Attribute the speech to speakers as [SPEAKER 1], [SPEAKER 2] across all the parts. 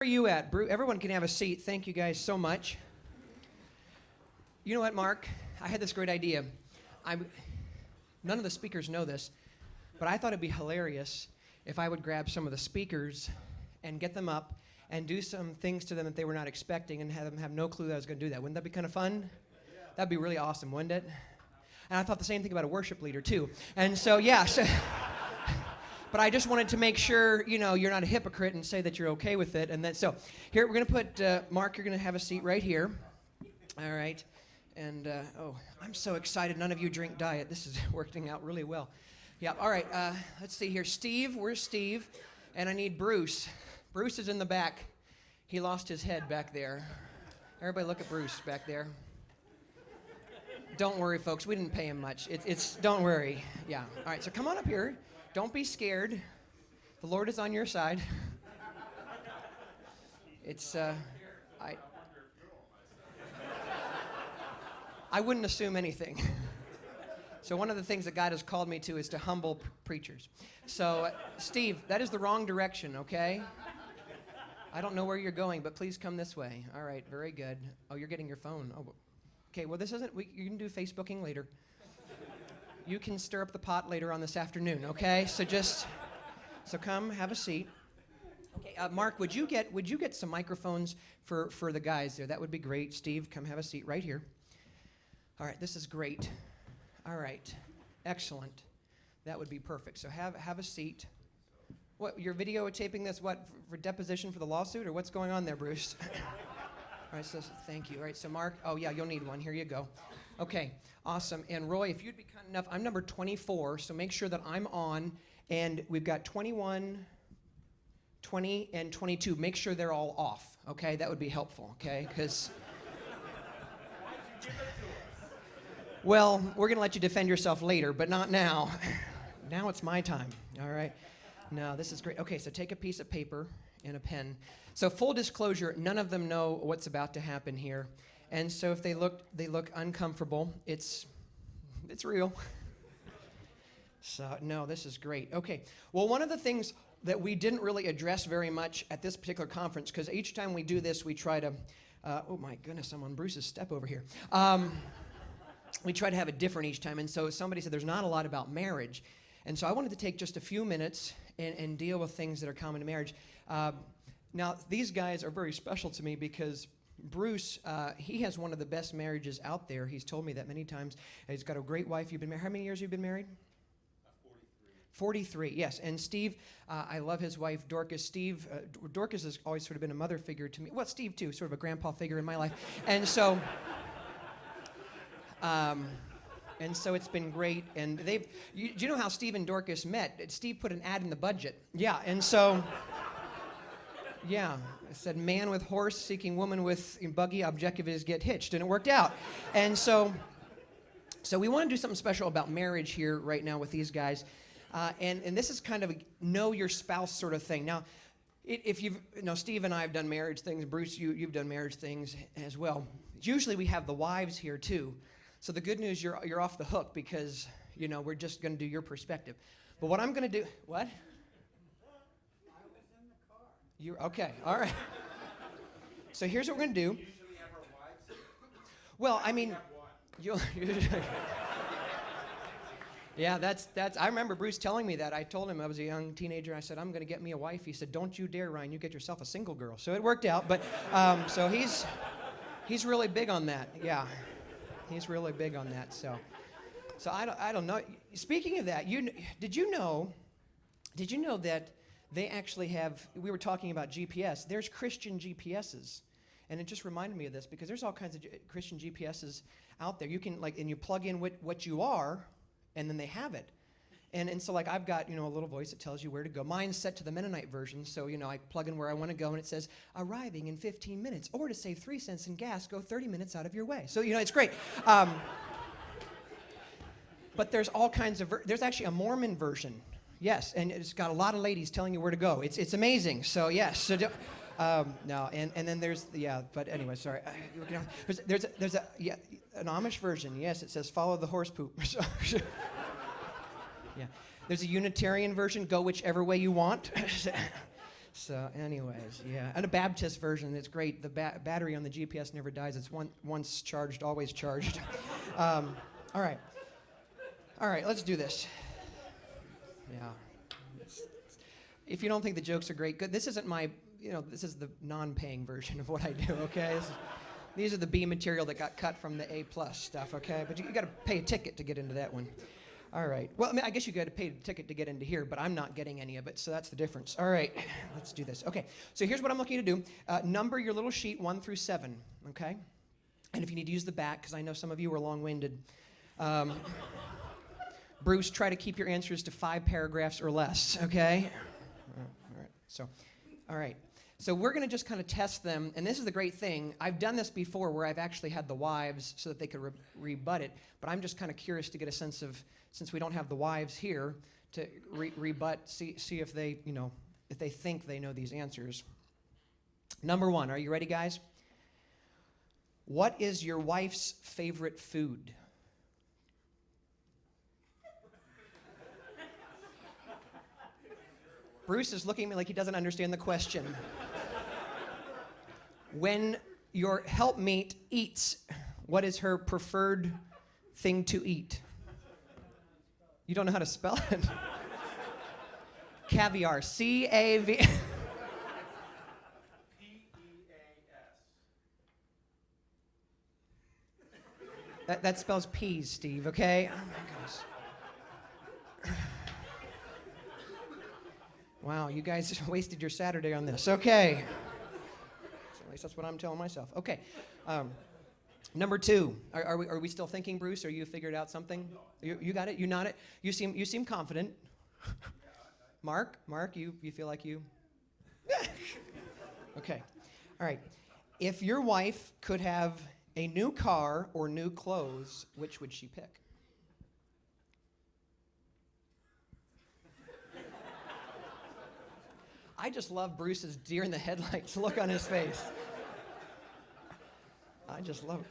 [SPEAKER 1] Where are you at? Everyone can have a seat. Thank you guys so much. You know what, Mark? I had this great idea. None of the speakers know this, but I thought it'd be hilarious if I would grab some of the speakers and get them up and do some things to them that they were not expecting and have them have no clue that I was going to do that. Wouldn't that be kind of fun? That'd be really awesome, wouldn't it? And I thought the same thing about a worship leader, too. And so, yeah. But I just wanted to make sure, you're not a hypocrite and say that you're okay with it. And then, so here, we're going to put, Mark, you're going to have a seat right here. All right. And, I'm so excited. None of you drink diet. This is working out really well. Yeah, all right. Let's see here. Steve, where's Steve? And I need Bruce. Bruce is in the back. He lost his head back there. Everybody look at Bruce back there. Don't worry, folks. We didn't pay him much. Don't worry. Yeah. All right, so come on up here. Don't be scared. The Lord is on your side. I wouldn't assume anything. So one of the things that God has called me to is to humble preachers. So, Steve, that is the wrong direction, okay? I don't know where you're going, but please come this way. All right, very good. Oh, you're getting your phone. Oh, okay, well, you can do Facebooking later. You can stir up the pot later on this afternoon, okay? So come, have a seat. Okay, Mark, would you get some microphones for the guys there? That would be great. Steve, come have a seat right here. All right, this is great. All right, excellent. That would be perfect. So have a seat. What, you're videotaping this, for deposition for the lawsuit, or what's going on there, Bruce? All right, so thank you. All right, so Mark, oh yeah, you'll need one. Here you go. Okay, awesome. And Roy, if you'd be kind enough, I'm number 24, so make sure that I'm on. And we've got 21, 20, and 22. Make sure they're all off, okay? That would be helpful, okay? Because, well, we're going to let you defend yourself later, but not now. Now it's my time, all right? No, this is great. Okay, so take a piece of paper and a pen. So full disclosure, none of them know what's about to happen here. And so if they look uncomfortable, it's real. So, no, this is great. Okay, well, one of the things that we didn't really address very much at this particular conference, because each time we do this, we try to, oh my goodness, I'm on Bruce's step over here. We try to have it different each time. And so somebody said there's not a lot about marriage. And so I wanted to take just a few minutes and deal with things that are common to marriage. Now, these guys are very special to me because Bruce, he has one of the best marriages out there. He's told me that many times. He's got a great wife. You've been married. How many years have you been married? 43, yes. And Steve, I love his wife, Dorcas. Dorcas has always sort of been a mother figure to me. Well, Steve, too, sort of a grandpa figure in my life. And so, it's been great. And do you know how Steve and Dorcas met? Steve put an ad in the budget. Yeah, and so, yeah. It said, man with horse seeking woman with buggy, objective is get hitched. And it worked out. And so we want to do something special about marriage here right now with these guys. And this is kind of a know your spouse sort of thing. Now, if Steve and I have done marriage things. Bruce, you've done marriage things as well. Usually we have the wives here too. So the good news, you're off the hook because, we're just going to do your perspective. But what I'm going to do, what? Okay, all right. So here's what we're going to do. Well, I mean, yeah, that's. I remember Bruce telling me that. I told him I was a young teenager. I said, I'm going to get me a wife. He said, don't you dare, Ryan. You get yourself a single girl. So it worked out. But so he's really big on that. Yeah, he's really big on that. So I don't know. Speaking of that, did you know that they actually have, we were talking about GPS, there's Christian GPSs. And it just reminded me of this because there's all kinds of Christian GPSs out there. You can, and you plug in what you are, and then they have it. And so, I've got, a little voice that tells you where to go. Mine's set to the Mennonite version, so, I plug in where I want to go, and it says, arriving in 15 minutes. Or to save 3 cents in gas, go 30 minutes out of your way. So, it's great. But there's all kinds of, there's actually a Mormon version. Yes, and it's got a lot of ladies telling you where to go. It's amazing. So yes, so no, and then there's But anyway, sorry. There's an Amish version. Yes, it says follow the horse poop. Yeah, there's a Unitarian version. Go whichever way you want. So, anyways, yeah. And a Baptist version, it's great. The battery on the GPS never dies. It's once charged, always charged. All right. All right, let's do this. Yeah. If you don't think the jokes are great, good. This isn't my, this is the non-paying version of what I do, okay? These are the B material that got cut from the A+ stuff, okay? But you got to pay a ticket to get into that one. All right. Well, I mean, I guess you got to pay a ticket to get into here, but I'm not getting any of it, so that's the difference. All right. Let's do this. Okay. So here's what I'm looking to do. Number your little sheet 1 through 7, okay? And if you need to use the back, because I know some of you are long-winded, Bruce, try to keep your answers to 5 paragraphs or less, okay? All right. All right. So we're going to just kind of test them, and this is the great thing. I've done this before where I've actually had the wives so that they could rebut it, but I'm just kind of curious to get a sense of, since we don't have the wives here, to rebut, see if they, if they think they know these answers. Number 1, are you ready, guys? What is your wife's favorite food? Bruce is looking at me like he doesn't understand the question. When your helpmate eats, what is her preferred thing to eat? You don't know how to spell it? Caviar. C-A-V.
[SPEAKER 2] P-E-A-S.
[SPEAKER 1] That spells peas, Steve, okay? Oh my gosh. Wow, you guys wasted your Saturday on this. Okay. At least that's what I'm telling myself. Okay. Number 2. Are we still thinking, Bruce? Or you figured out something? You got it? You nod it? You seem confident. Mark, you feel like you? Okay. All right. If your wife could have a new car or new clothes, which would she pick? I just love Bruce's deer in the headlights look on his face. I just love it.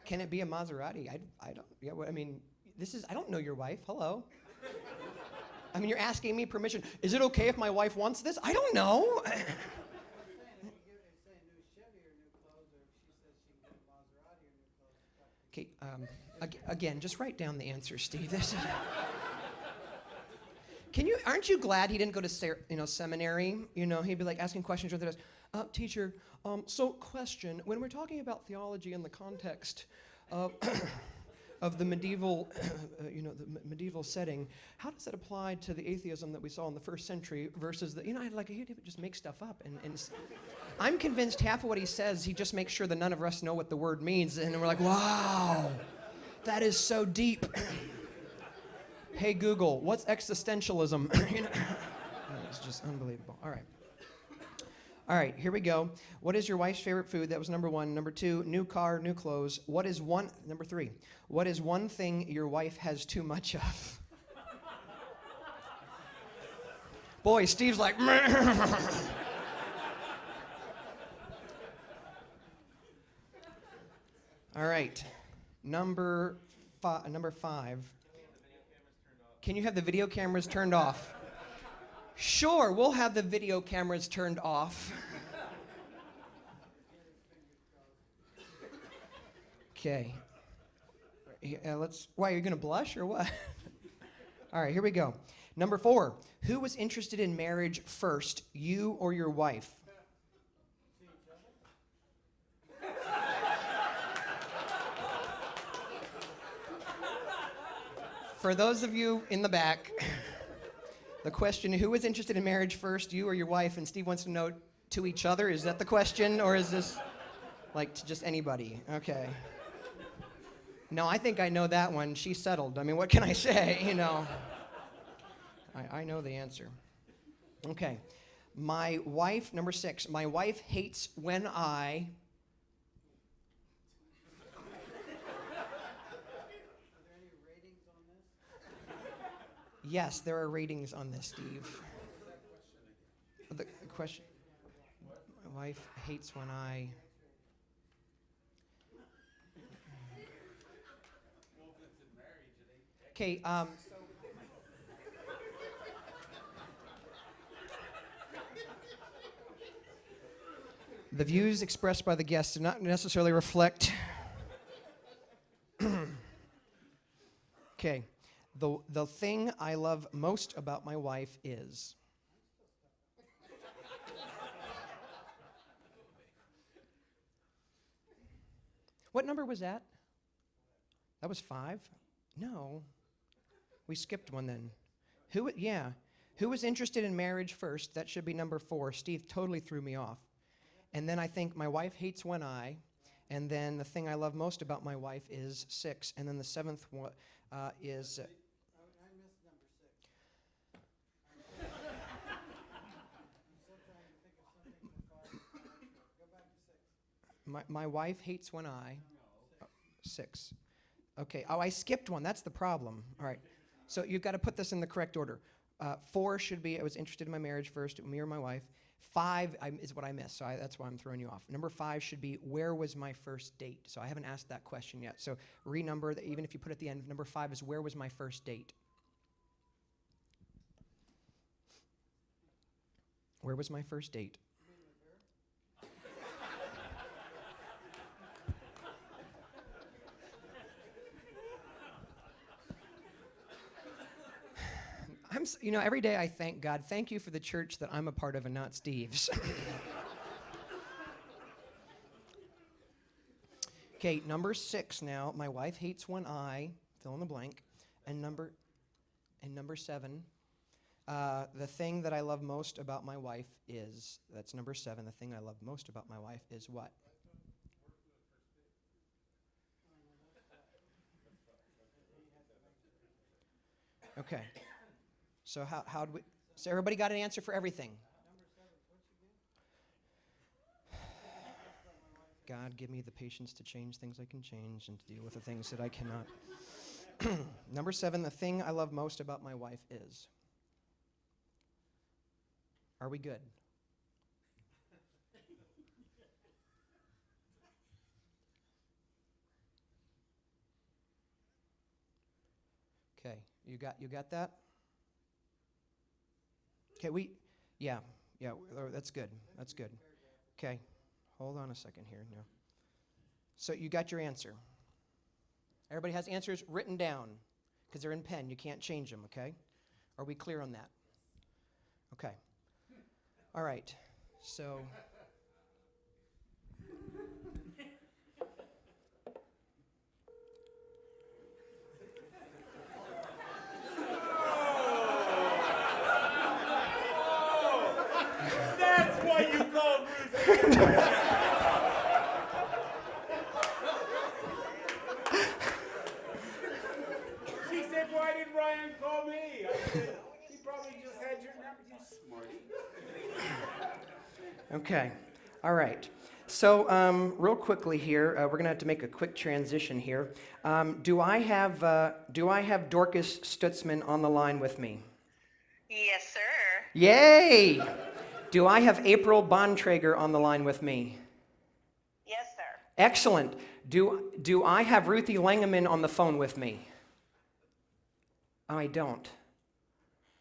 [SPEAKER 1] Can it be a Maserati? I don't. Yeah. I mean, I don't know your wife. Hello. I mean, you're asking me permission. Is it okay if my wife wants this? I don't know. Okay. Again, just write down the answer, Steve. Aren't you glad he didn't go to seminary? He'd be like asking questions with us. Teacher, so question, when we're talking about theology in the context of the medieval, the medieval setting, how does that apply to the atheism that we saw in the first century versus he'd just make stuff up. And I'm convinced half of what he says, he just makes sure that none of us know what the word means. And we're like, wow, that is so deep. Hey, Google, what's existentialism? It's just unbelievable. All right, here we go. What is your wife's favorite food? That was number 1. Number 2, new car, new clothes. Number 3, what is one thing your wife has too much of? Boy, Steve's like, All right, number 5. Can you have the video cameras turned off? Sure, we'll have the video cameras turned off. Okay. Why, are you going to blush or what? All right, here we go. Number 4. Who was interested in marriage first, you or your wife? For those of you in the back, the question, who was interested in marriage first, you or your wife? And Steve wants to know to each other. Is that the question, or is this like to just anybody? Okay. No, I think I know that one. She settled. I mean, what can I say, I know the answer. Okay. My wife, number 6, my wife hates when I... Yes, there are ratings on this, Steve. The question, my wife hates when I... Okay, The views expressed by the guests do not necessarily reflect. Okay. The thing I love most about my wife is. What number was that? That was 5? No. We skipped one then. Who was interested in marriage first? That should be number 4. Steve totally threw me off. And then I think my wife hates when I. And then the thing I love most about my wife is 6. And then the 7th one is...
[SPEAKER 2] I missed number 6. I'm still trying to think of something for 5. Go back to 6.
[SPEAKER 1] My wife hates when I... 6. Okay. Oh, I skipped one. That's the problem. All right. So you've got to put this in the correct order. 4 should be, I was interested in my marriage first, me or my wife. 5 is what I missed, so that's why I'm throwing you off. Number 5 should be, where was my first date? So I haven't asked that question yet. So renumber, even if you put it at the end, number 5 is, where was my first date? Where was my first date? Every day I thank God. Thank you for the church that I'm a part of and not Steve's. Okay, number 6 now. My wife hates when I fill in the blank, and number 7. The thing that I love most about my wife is. That's number 7. The thing I love most about my wife is what? Okay. So how do we? So everybody got an answer for everything. God, give me the patience to change things I can change and to deal with the things that I cannot. Number 7, the thing I love most about my wife is. Are we good? Okay, you got that? Okay, yeah, that's good. That's good. Okay, hold on a second here. No. So you got your answer. Everybody has answers written down because they're in pen. You can't change them, okay? Are we clear on that? Okay. All right. So...
[SPEAKER 3] You called Ruth. She said, why did Ryan call me? I said, he probably just had your number, you smarty.
[SPEAKER 1] Okay. All right. So real quickly here, we're going to have to make a quick transition here. Do I have Dorcas Stutzman on the line with me?
[SPEAKER 4] Yes, sir.
[SPEAKER 1] Yay! Do I have April Bontrager on the line with me?
[SPEAKER 4] Yes, sir.
[SPEAKER 1] Excellent. Do I have Ruthie Langeman on the phone with me? I don't.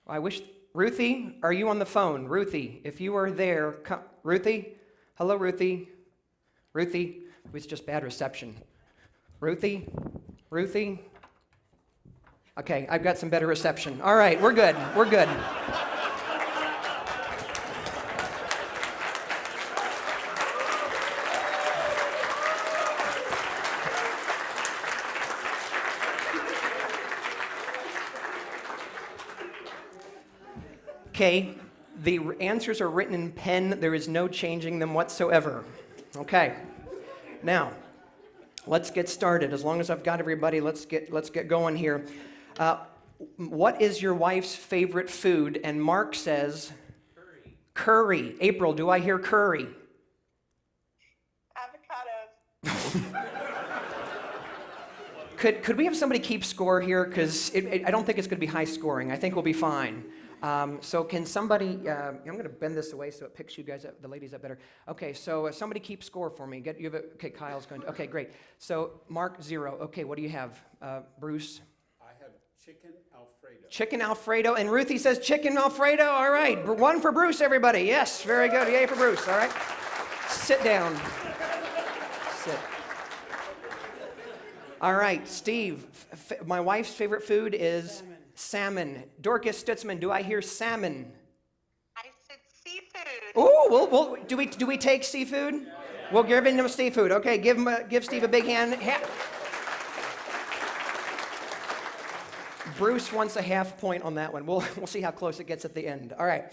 [SPEAKER 1] I wish... Ruthie, are you on the phone? Ruthie, if you are there... Ruthie? Hello, Ruthie? Ruthie? It was just bad reception. Ruthie? Ruthie? Okay, I've got some better reception. All right, we're good. We're good. Okay, the answers are written in pen. There is no changing them whatsoever. Okay, now let's get started. As long as I've got everybody, let's get going here. What is your wife's favorite food? And Mark says curry. April, do I hear curry?
[SPEAKER 4] Avocados.
[SPEAKER 1] Could we have somebody keep score here? Because I don't think it's going to be high scoring. I think we'll be fine. So can somebody, I'm going to bend this away so it picks you guys up, the ladies up better. Okay, so somebody keep score for me. Okay, Kyle's going to, okay, great. So Mark, 0. Okay, what do you have? Bruce?
[SPEAKER 3] I have chicken Alfredo.
[SPEAKER 1] Chicken Alfredo, and Ruthie says chicken Alfredo. All right, 1 for Bruce, everybody. Yes, very good. Yay for Bruce, all right. Sit down. Sit. All right, Steve. My wife's favorite food is salmon. Dorcas Stutzman, do I hear salmon?
[SPEAKER 4] I said seafood.
[SPEAKER 1] Oh, do we take seafood? We'll give him seafood. Okay, give Steve a big hand. Bruce wants a half point on that one. We'll see how close it gets at the end. All right.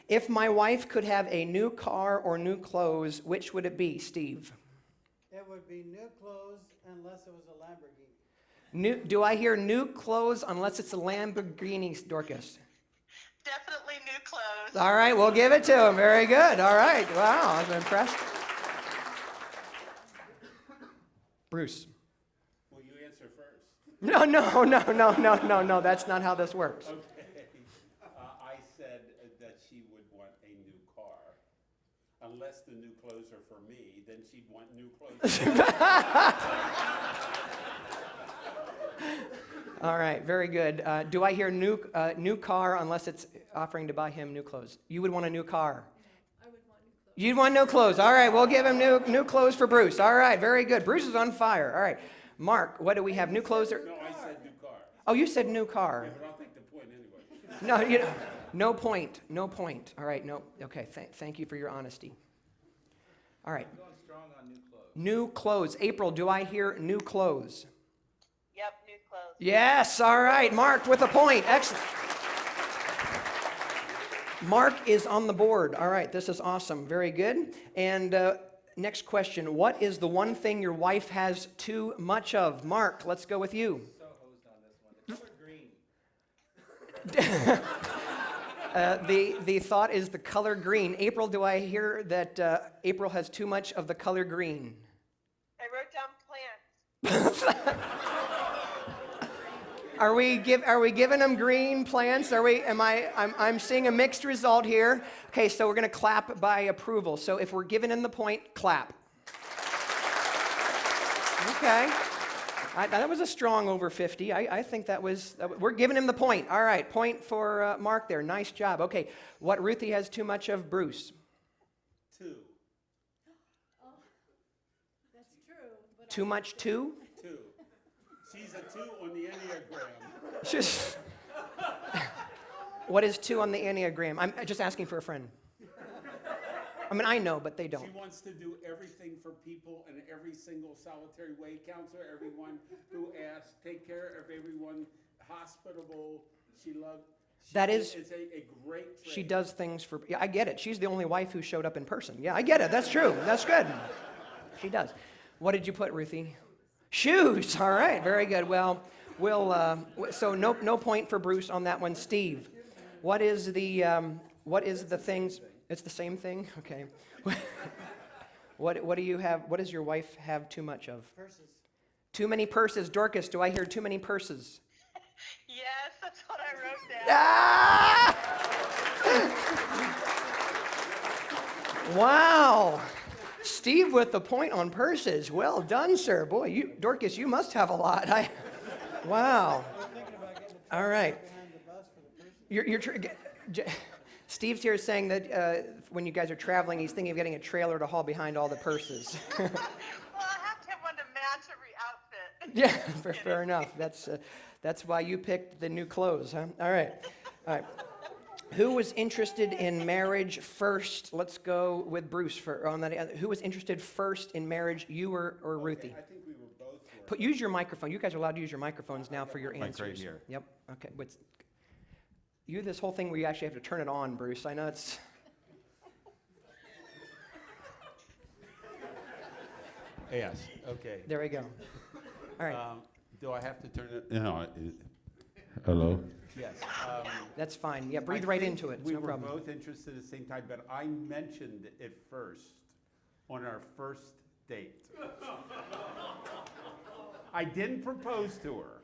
[SPEAKER 1] If my wife could have a new car or new clothes, which would it be, Steve?
[SPEAKER 2] It would be new clothes unless it was a Lamborghini.
[SPEAKER 1] Do I hear new clothes unless it's a Lamborghini, Dorcas?
[SPEAKER 4] Definitely new clothes.
[SPEAKER 1] All right, we'll give it to him. Very good. All right. Wow, I'm impressed. Bruce.
[SPEAKER 3] Will you answer first?
[SPEAKER 1] No. That's not how this works.
[SPEAKER 3] Okay. I said that she would want a new car. Unless the new clothes are for me, then she'd want new clothes.
[SPEAKER 1] All right, very good. Do I hear new car unless it's offering to buy him new clothes? You would want a new car.
[SPEAKER 5] I would want new clothes.
[SPEAKER 1] You'd want new clothes. All right, we'll give him new clothes for Bruce. All right, very good. Bruce is on fire. All right, Mark, what do we have? New clothes?
[SPEAKER 3] No, I said new car.
[SPEAKER 1] Oh, you said new car.
[SPEAKER 3] Yeah, but I'll take the point anyway.
[SPEAKER 1] No point. No point. All right, no. Okay, thank you for your honesty. All right.
[SPEAKER 6] I'm going strong on new clothes.
[SPEAKER 1] New clothes. April, do I hear new clothes?
[SPEAKER 4] Yep, new clothes.
[SPEAKER 1] Yes, all right. Mark with a point. Excellent. Mark is on the board. All right, this is awesome. Very good. And next question. What is the one thing your wife has too much of? Mark, let's go with you.
[SPEAKER 6] So hosed on this one. The color green.
[SPEAKER 1] The thought is the color green. April, do I hear that April has too much of the color green?
[SPEAKER 4] I wrote down plants.
[SPEAKER 1] Are we giving them green plants? I'm seeing a mixed result here. Okay, so we're going to clap by approval. So if we're giving him the point, clap. Okay. That was a strong over 50. I think we're giving him the point. All right, point for Mark there. Nice job. Okay, what Ruthie has too much of, Bruce?
[SPEAKER 3] 2.
[SPEAKER 5] That's true. But
[SPEAKER 1] Too much too?
[SPEAKER 3] 2. She's a 2 on the Enneagram.
[SPEAKER 1] Just what is 2 on the Enneagram? I'm just asking for a friend. I mean, I know, but they don't.
[SPEAKER 3] She wants to do everything for people in every single solitary way. Counselor everyone who asks, take care of everyone, hospitable. She loves.
[SPEAKER 1] That is-
[SPEAKER 3] It's a great trait.
[SPEAKER 1] She does things for. Yeah, I get it. She's the only wife who showed up in person. Yeah, I get it. That's true. That's good. She does. What did you put, Ruthie? Shoes. All right. Very good. Well, so no point for Bruce on that one. Steve, what is the things? It's the same thing. Okay. What do you have? What does your wife have too much of?
[SPEAKER 2] Purses.
[SPEAKER 1] Too many purses. Dorcas, do I hear too many purses?
[SPEAKER 4] Yes, that's what I wrote down.
[SPEAKER 1] Ah! Wow. Steve with the point on purses. Well done, sir. Boy, Dorcas, you must have a lot. Wow.
[SPEAKER 2] I was thinking about getting a
[SPEAKER 1] All right.
[SPEAKER 2] behind the bus for the purses.
[SPEAKER 1] Steve's here saying that when you guys are traveling, he's thinking of getting a trailer to haul behind all the purses.
[SPEAKER 4] Well, I have to have one to match every outfit.
[SPEAKER 1] Yeah, fair enough. That's why you picked the new clothes, huh? All right. Who was interested in marriage first? Let's go with Bruce on that. Who was interested first in marriage, you or Ruthie?
[SPEAKER 3] I think we were both.
[SPEAKER 1] Use your microphone. You guys are allowed to use your microphones now for your answers.
[SPEAKER 6] right here.
[SPEAKER 1] Yep. Okay. This whole thing where you actually have to turn it on, Bruce. I know it's.
[SPEAKER 3] Yes. Okay.
[SPEAKER 1] There we go. All right.
[SPEAKER 3] Do I have to turn it? No. Hello. Yes.
[SPEAKER 1] That's fine. Yeah, breathe right into it. It's
[SPEAKER 3] We
[SPEAKER 1] no
[SPEAKER 3] were
[SPEAKER 1] problem.
[SPEAKER 3] both interested at the same time, but I mentioned it first on our first date. I didn't propose to her.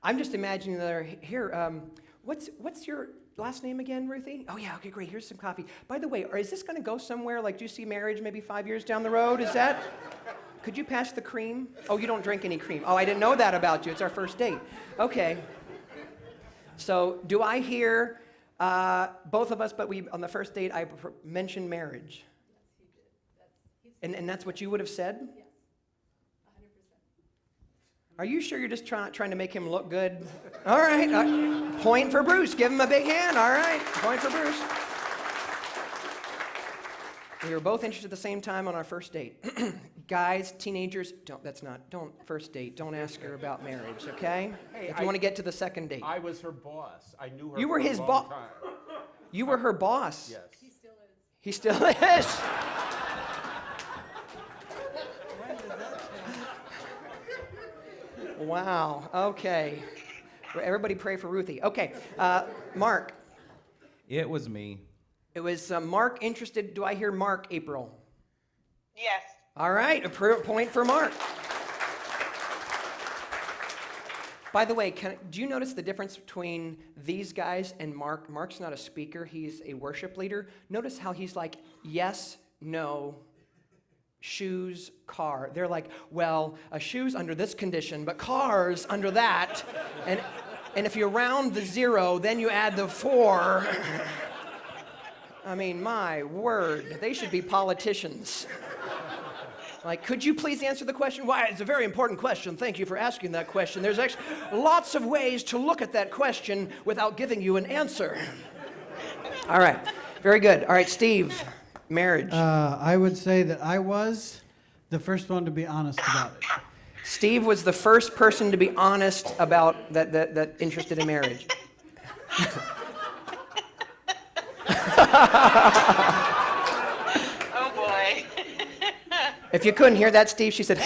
[SPEAKER 1] I'm just imagining that here. What's your last name again, Ruthie? Oh yeah. Okay, great. Here's some coffee. By the way, is this going to go somewhere? Like, do you see marriage maybe 5 years down the road? Is that? Could you pass the cream? Oh, you don't drink any cream. Oh, I didn't know that about you. It's our first date. Okay. So, do I hear both of us? But on the first date, I mentioned marriage. And that's what you would have said?
[SPEAKER 5] Yes, 100%.
[SPEAKER 1] Are you sure you're just trying to make him look good? All right. Point for Bruce. Give him a big hand. All right. Point for Bruce. We were both interested at the same time on our first date. Guys, teenagers, don't first date. Don't ask her about marriage, okay?
[SPEAKER 3] Hey,
[SPEAKER 1] If you want to get to the second date.
[SPEAKER 3] I was her boss. I knew her
[SPEAKER 1] You were
[SPEAKER 3] for a
[SPEAKER 1] his
[SPEAKER 3] long
[SPEAKER 1] boss.
[SPEAKER 3] time.
[SPEAKER 1] You were her boss.
[SPEAKER 3] Yes.
[SPEAKER 5] He still is.
[SPEAKER 1] He still is.
[SPEAKER 2] When did that change?
[SPEAKER 1] Wow. Okay. Everybody pray for Ruthie. Okay. Mark.
[SPEAKER 6] It was me.
[SPEAKER 1] It was Mark interested. Do I hear Mark, April?
[SPEAKER 4] Yes.
[SPEAKER 1] All right. Point for Mark. By the way, do you notice the difference between these guys and Mark? Mark's not a speaker. He's a worship leader. Notice how he's like, yes, no, shoes, car. They're like, well, a shoe's under this condition, but car's under that. And if you round the 0, then you add the 4. I mean, my word, they should be politicians. Like, could you please answer the question? Why, it's a very important question. Thank you for asking that question. There's actually lots of ways to look at that question without giving you an answer. All right, very good. All right, Steve, marriage.
[SPEAKER 2] I would say that I was the first one to be honest about it.
[SPEAKER 1] Steve was the first person to be honest about that interested in marriage.
[SPEAKER 4] Oh boy.
[SPEAKER 1] If you couldn't hear that, Steve, she said,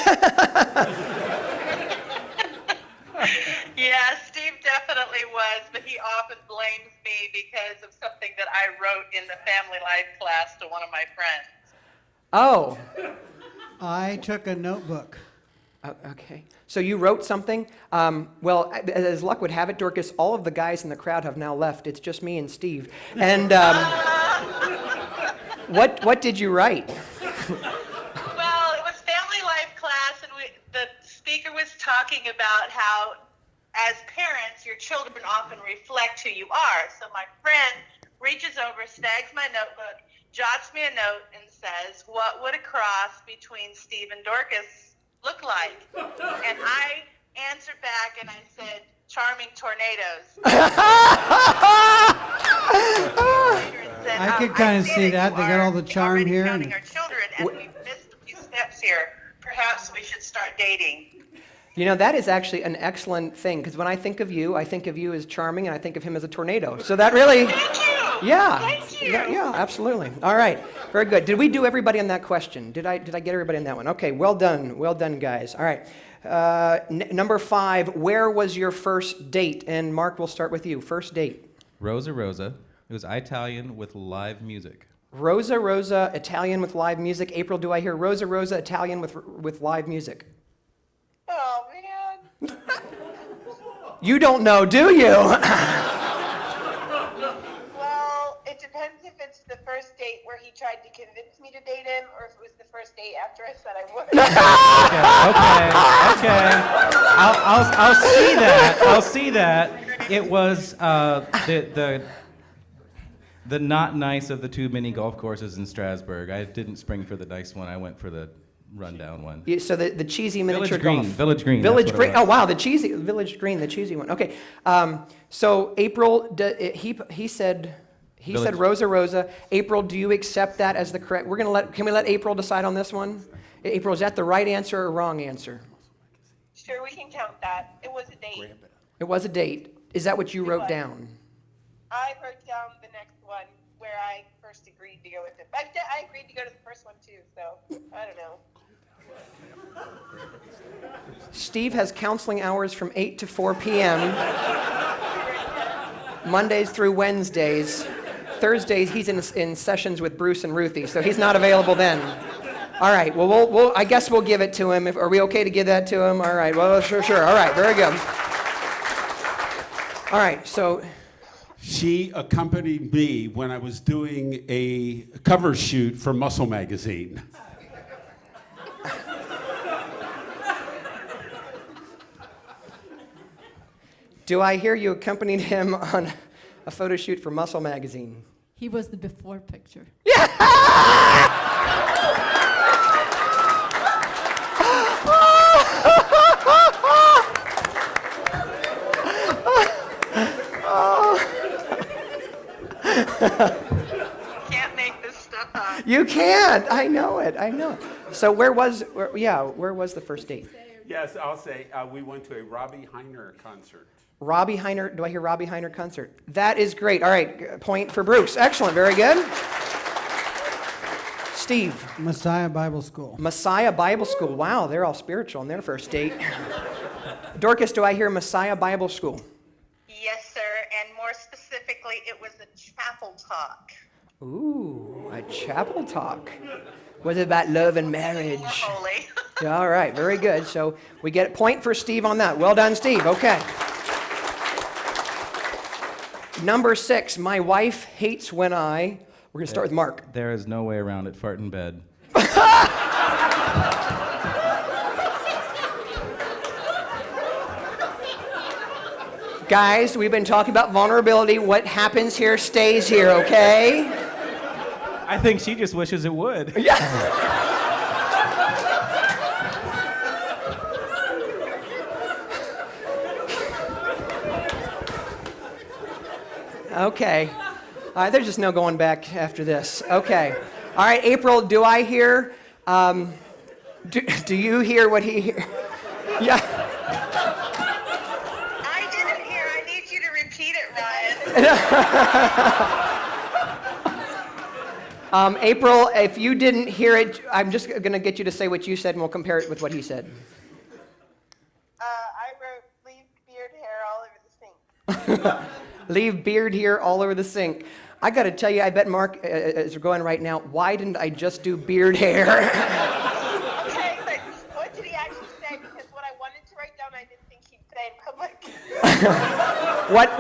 [SPEAKER 4] Yeah, Steve definitely was, but he often blames me because of something that I wrote in the family life class to one of my friends.
[SPEAKER 1] oh,
[SPEAKER 2] I took a notebook.
[SPEAKER 1] okay. So you wrote something? Well, as luck would have it, Dorcas, all of the guys in the crowd have now left. It's just me and Steve. And what did you write?
[SPEAKER 4] Well, it was family life class, and the speaker was talking about how, as parents, your children often reflect who you are. So my friend reaches over, snags my notebook, jots me a note, and says, "What would a cross between Steve and Dorcas look like?" And I answered back, and I said, "Charming tornadoes."
[SPEAKER 2] I could kinda see that. They got all the charm here
[SPEAKER 4] Counting
[SPEAKER 2] and-
[SPEAKER 4] our children, and we've missed a few steps here. Perhaps we should start dating.
[SPEAKER 1] You know, that is actually an excellent thing, because when I think of you as charming, and I think of him as a tornado. So that really,
[SPEAKER 4] Thank you.
[SPEAKER 1] yeah.
[SPEAKER 4] Thank you.
[SPEAKER 1] Yeah, absolutely. All right, very good. Did we do everybody on that question? Did I get everybody on that one? Okay, well done, guys. All right, number 5, where was your first date? And Mark, we'll start with you. First date.
[SPEAKER 6] Rosa Rosa. It was Italian with live music.
[SPEAKER 1] Rosa Rosa, Italian with live music. April, do I hear Rosa Rosa, Italian with live music?
[SPEAKER 4] Oh, man.
[SPEAKER 1] You don't know, do you?
[SPEAKER 4] Well, it depends if it's the first date where he tried to convince me to date him, or if it was the first date after I said I would.
[SPEAKER 6] Okay. I'll see that. I'll see that. It was the not nice of the 2 mini golf courses in Strasbourg. I didn't spring for the nice one. I went for the rundown one.
[SPEAKER 1] So the cheesy miniature
[SPEAKER 6] Green,
[SPEAKER 1] golf.
[SPEAKER 6] Village Green,
[SPEAKER 1] Village
[SPEAKER 6] that's what it
[SPEAKER 1] Green. Oh
[SPEAKER 6] was.
[SPEAKER 1] wow, the cheesy Village Green, the cheesy one. Okay. So April, he said
[SPEAKER 6] Village.
[SPEAKER 1] Rosa Rosa. April, do you accept that as the correct? Can we let April decide on this one? April, is that the right answer or wrong answer?
[SPEAKER 4] Sure, we can count that. It was a date.
[SPEAKER 1] It was a date. Is that what you wrote
[SPEAKER 4] was.
[SPEAKER 1] down?
[SPEAKER 4] I wrote down the next one where I first agreed to go with it. I agreed to go to the first one too, so I don't know.
[SPEAKER 1] Steve has counseling hours from 8 to 4 p.m. Mondays through Wednesdays. Thursdays, he's in sessions with Bruce and Ruthie, so he's not available then. All right, well, I guess we'll give it to him. Are we okay to give that to him? All right, well, sure. All right, very good. All right, so
[SPEAKER 3] She accompanied me when I was doing a cover shoot for Muscle Magazine.
[SPEAKER 1] do I hear you accompanied him on a photo shoot for Muscle Magazine?
[SPEAKER 5] He was the before picture.
[SPEAKER 4] Can't make this stuff up.
[SPEAKER 1] You can't. I know it. I know it. So where was the first date?
[SPEAKER 3] Yes, I'll say, we went to a Robbie Heiner concert.
[SPEAKER 1] Robbie Heiner. Do I hear Robbie Heiner concert? That is great. All right, point for Bruce. Excellent. Very good. Steve.
[SPEAKER 2] Messiah Bible School.
[SPEAKER 1] Messiah Bible School. Wow, they're all spiritual on their first date. Dorcas, do I hear Messiah Bible School?
[SPEAKER 4] Yes, sir. And more specifically, it was a chapel talk.
[SPEAKER 1] Ooh, a chapel talk. Was it about love and
[SPEAKER 4] More
[SPEAKER 1] marriage?
[SPEAKER 4] holy.
[SPEAKER 1] Yeah, all right, very good. So we get a point for Steve on that. Well done, Steve. Okay. Number 6, my wife hates when I. We're going to start with Mark.
[SPEAKER 6] There is no way around it. Fart in bed.
[SPEAKER 1] Guys, we've been talking about vulnerability. What happens here stays here, okay?
[SPEAKER 6] I think she just wishes it would.
[SPEAKER 1] Yeah. Okay. All right, there's just no going back after this. Okay. All right, April, do I hear, do you hear what he hear? Yeah.
[SPEAKER 4] I didn't hear. I need you to repeat it, Ryan.
[SPEAKER 1] April, if you didn't hear it, I'm just going to get you to say what you said, and we'll compare it with what he said.
[SPEAKER 4] I wrote, leave beard hair all over the sink.
[SPEAKER 1] Leave beard here all over the sink. I got to tell you, I bet Mark, as we're going right now, why didn't I just do beard hair?
[SPEAKER 4] Okay, but what did he actually say? Because what I wanted to write down, I didn't think he'd say in public.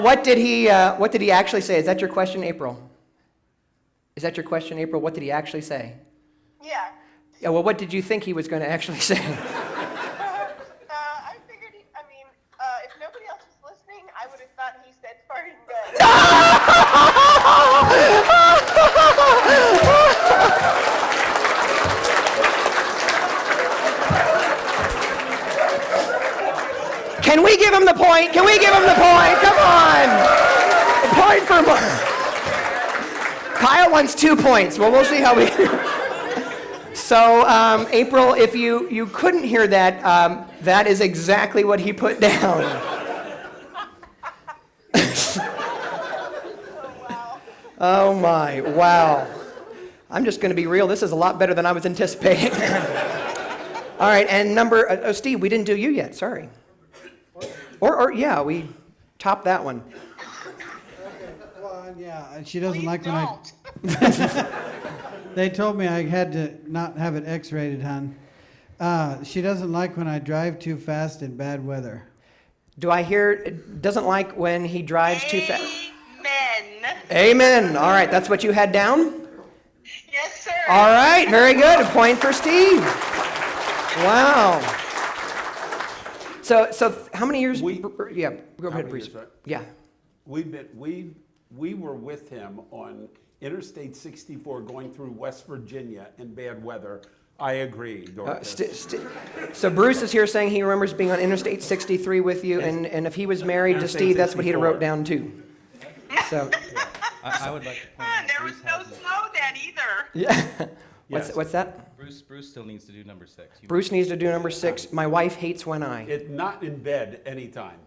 [SPEAKER 1] What did he actually say? Is that your question, April? Is that your question, April? What did he actually say?
[SPEAKER 4] Yeah.
[SPEAKER 1] Yeah, well, what did you think he was going to actually say?
[SPEAKER 4] I figured, if nobody else was listening, I would have thought he said fart in bed. Can we give him the point? Can we give him the point? Come on! A point for Mark. Kyle wants 2 points. Well, we'll see how we. So, April, if you couldn't hear that, that is exactly what he put down. Oh my, wow. I'm just going to be real. This is a lot better than I was anticipating. All right, and Steve, we didn't do you yet. Sorry. Or yeah, we topped that one.
[SPEAKER 2] Well, yeah, she doesn't
[SPEAKER 4] Please
[SPEAKER 2] like when
[SPEAKER 4] don't.
[SPEAKER 2] They told me I had to not have it X-rated, hon. She doesn't like when I drive too fast in bad weather.
[SPEAKER 1] Do I hear doesn't like when he drives too fast?
[SPEAKER 4] Amen.
[SPEAKER 1] Amen. All right, that's what you had down?
[SPEAKER 4] Yes, sir.
[SPEAKER 1] All right, very good. A point for Steve. Wow. So how many years? Yeah, go ahead,
[SPEAKER 3] many
[SPEAKER 1] Bruce.
[SPEAKER 3] years, right?
[SPEAKER 1] Yeah.
[SPEAKER 3] We were with him on Interstate 64 going through West Virginia in bad weather. I agree, Dorcas.
[SPEAKER 1] So Bruce is here saying he remembers being on Interstate 63 with you, and if he was married to
[SPEAKER 3] Interstate
[SPEAKER 1] Steve, that's what he'd have
[SPEAKER 3] 64.
[SPEAKER 1] wrote down too. So
[SPEAKER 6] I would like to point out
[SPEAKER 4] There was
[SPEAKER 6] Bruce
[SPEAKER 4] no
[SPEAKER 6] hasn't-
[SPEAKER 4] snow then either.
[SPEAKER 1] yeah.
[SPEAKER 3] Yes.
[SPEAKER 1] What's that?
[SPEAKER 6] Bruce still needs to do number 6.
[SPEAKER 1] Bruce needs to do number 6. My wife hates when I.
[SPEAKER 3] Not in bed anytime.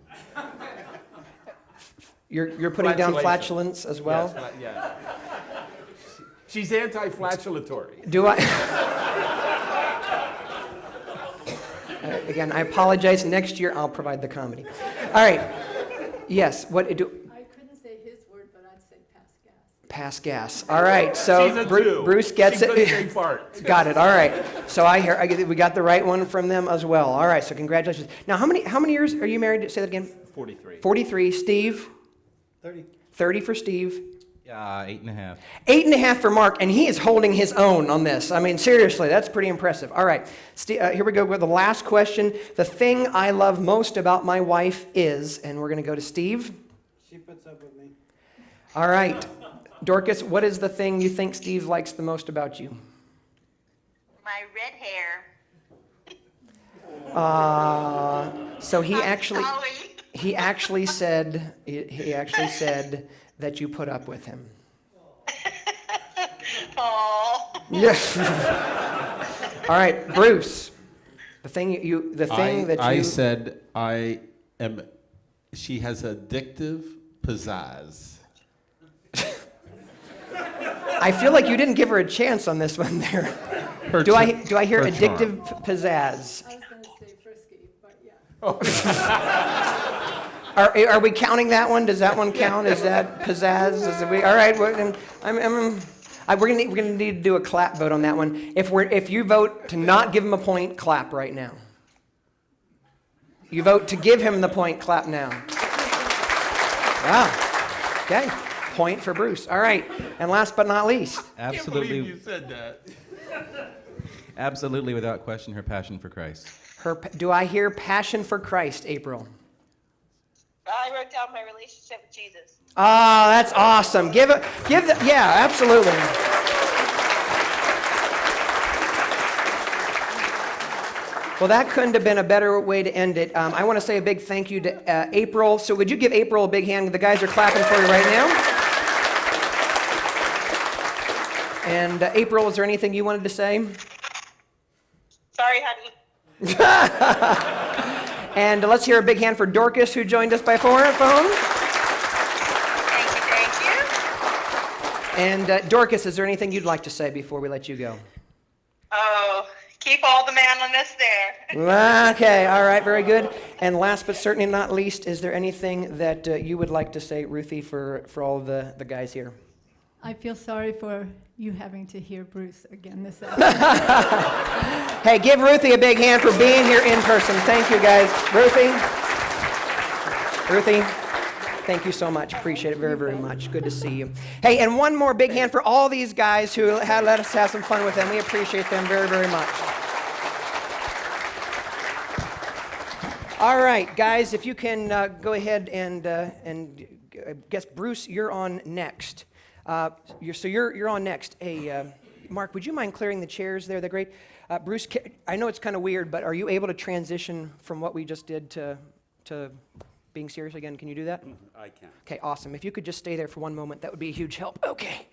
[SPEAKER 1] You're putting down
[SPEAKER 3] Flatulation.
[SPEAKER 1] flatulence as well.
[SPEAKER 3] Yes, yeah. She's anti-flatulatory.
[SPEAKER 1] Do I? Again, I apologize. Next year, I'll provide the comedy. All right. Yes. What do?
[SPEAKER 5] I couldn't say his word, but I'd say pass gas.
[SPEAKER 1] Pass gas. All right. So
[SPEAKER 3] She's a 2.
[SPEAKER 1] Bruce gets
[SPEAKER 3] she couldn't
[SPEAKER 1] it.
[SPEAKER 3] say fart.
[SPEAKER 1] Got it. All right. So we got the right one from them as well. All right. So congratulations. Now, how many years are you married? Say that again.
[SPEAKER 3] 43.
[SPEAKER 1] 43. Steve.
[SPEAKER 2] 30.
[SPEAKER 1] 30 for Steve.
[SPEAKER 6] 8.5.
[SPEAKER 1] 8.5 for Mark, and he is holding his own on this. I mean, seriously, that's pretty impressive. All right, here we go with the last question. The thing I love most about my wife is, and we're going to go to Steve.
[SPEAKER 2] She puts up with me.
[SPEAKER 1] All right, Dorcas, what is the thing you think Steve likes the most about you?
[SPEAKER 4] My red hair.
[SPEAKER 1] So he
[SPEAKER 4] I'm
[SPEAKER 1] actually
[SPEAKER 4] sorry.
[SPEAKER 1] said that you put up with him.
[SPEAKER 4] Oh.
[SPEAKER 1] Yes. All right, Bruce. The thing
[SPEAKER 7] I said she has addictive pizzazz.
[SPEAKER 1] I feel like you didn't give her a chance on this one there. Do I hear
[SPEAKER 7] her
[SPEAKER 1] addictive pizzazz?
[SPEAKER 5] I was gonna say frisky, but yeah.
[SPEAKER 1] Are we counting that one? Does that one count? Is that pizzazz? All right. We're gonna need to do a clap vote on that one. If you vote to not give him a point, clap right now. You vote to give him the point, clap now. Wow. Okay. Point for Bruce. All right. And last but not least.
[SPEAKER 6] Absolutely.
[SPEAKER 7] Can't believe you said that.
[SPEAKER 6] Absolutely, without question, her passion for Christ.
[SPEAKER 1] Do I hear passion for Christ, April?
[SPEAKER 4] I wrote down my relationship with Jesus.
[SPEAKER 1] Ah, that's awesome. Yeah, absolutely. Well, that couldn't have been a better way to end it. I want to say a big thank you to April. So would you give April a big hand? The guys are clapping for you right now. And April, is there anything you wanted to say?
[SPEAKER 4] Sorry, honey.
[SPEAKER 1] And let's hear a big hand for Dorcas, who joined us by phone.
[SPEAKER 4] Thank you.
[SPEAKER 1] And Dorcas, is there anything you'd like to say before we let you go?
[SPEAKER 4] Oh, keep all the manliness there.
[SPEAKER 1] Okay, all right, very good. And last but certainly not least, is there anything that you would like to say, Ruthie, for all the guys here?
[SPEAKER 5] I feel sorry for you having to hear Bruce again this afternoon.
[SPEAKER 1] Hey, give Ruthie a big hand for being here in person. Thank you, guys. Ruthie, thank you so much. Appreciate it very, very much. Good to see you. Hey, and one more big hand for all these guys who let us have some fun with them. We appreciate them very, very much. All right, guys, if you can go ahead and I guess, Bruce, you're on next. You're on next. Hey, Mark, would you mind clearing the chairs there? They're great. Bruce, I know it's kind of weird, but are you able to transition from what we just did to being serious again? Can you do that?
[SPEAKER 3] I can.
[SPEAKER 1] Okay, awesome. If you could just stay there for one moment, that would be a huge help. Okay.